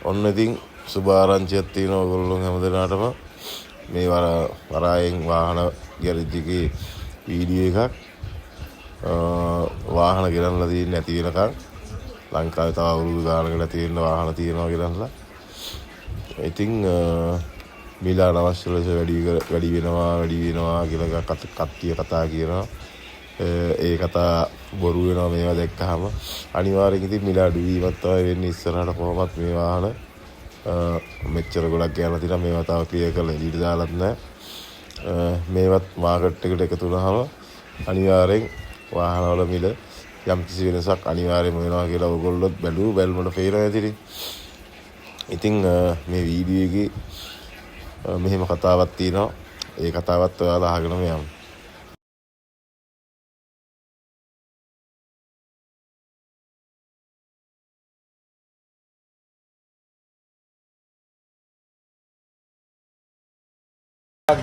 ඔන්න ඉතින් සුබ ආරංචියක් තියෙනවා ඔයගොල්ලෝ හැමදෙනාටම. මේ වරායෙන් වාහන ගෑරේජ් එකේ වීඩියෝ එකක් වාහන ගෙනල්ලා තියෙන්නේ නැති වෙනකන් ලංකාවේ තව අවුරුදු ගානකට තියෙන වාහන තියෙනවා ගෙනල්ලා. ඉතින් මිලාන අවශ්‍ය ලෙස වැඩි වෙනවා කියලා කට්ටිය කතා කියනවා. ඒ කතා බොරු වෙනවා මේවා දැක්කහම. අනිවාර්යෙන් ඉතින් මිල අඩු වීමක් තමයි වෙන්නේ ඉස්සරහට කොහොමත් මේ වාහන මෙච්චර ගොඩක් ගෑනලා තියෙනවා මේවා තව ක්ලියර් කරලා එළියට දාලත් නැහැ. මේවත් මාකට් එකට එකතු වුණාම අනිවාර්යෙන් වාහනවල මිල යම් කිසි වෙනසක් අනිවාර්යයෙන්ම වෙනවා කියලා ඔයගොල්ලොත් බැලුමට පේනවා ඇතිනේ. ඉතින් මේ වීඩියෝ එකේ මෙහෙම කතාවක් තියෙනවා. ඒ කතාවත් ඔයාලා අහගෙනම යමු.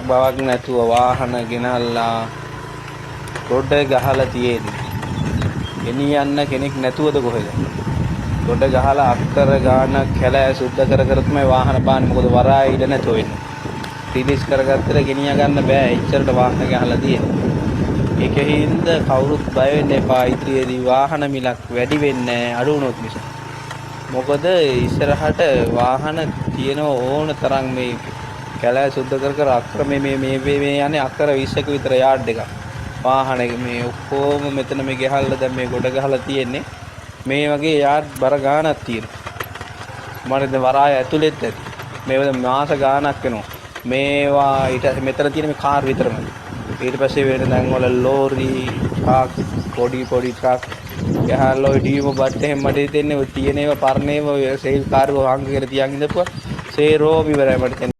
බවක් නැතුව වාහන ගෙනල්ලා රොඩ ගහලා තියෙන්නේ. ගෙනියන්න කෙනෙක් නැතුවද කොහෙද? රොඩ ගහලා අක්කර ගානක් කැලෑ සුද්ධ කර තමයි වාහන පාන්නේ. මොකද වරාය ඉඩ නැතුව වෙන්නේ. රිලීස් කරගත්තට ගෙනිය ගන්න බෑ. එච්චරට වාහන ගහලා තියෙන්නේ. ඒකෙහිඳ කවුරුත් බය වෙන්න එපා. ඉදිරියේදී වාහන මිලක් වැඩි වෙන්නේ අඩු වුණොත් මිස. මොකද ඉස්සරහට වාහන තියෙන ඕන තරම් මේ කැලෑ සුද්ධ කර අක්කර මේ යන්නේ අක්කර 20ක විතර යාඩ් එකක්. වාහන මේ ඔක්කොම මෙතන මේ ගහලා දැන් මේ ගොඩ ගහලා තියෙන්නේ. මේ වගේ යාඩ් බර ගාණක් තියෙනවා. මම දැන් වරාය ඇතුළෙත් ඇති. මේව මාස ගාණක් වෙනවා. මේවා ඊට මෙතන තියෙන මේ කාර් විතරමයි. ඊට පස්සේ වෙන දැන් වල ලෝරි, ට්‍රක්, පොඩි ට්‍රක් ගහලා ඔය ඩීම බට් එහෙම මට දෙන්නේ ඔය තියෙන ඒවා පරණ ඒවා සේල් කාර් වහංග කියලා තියන් ඉඳපුවා. සේරෝ ඉවරයි මට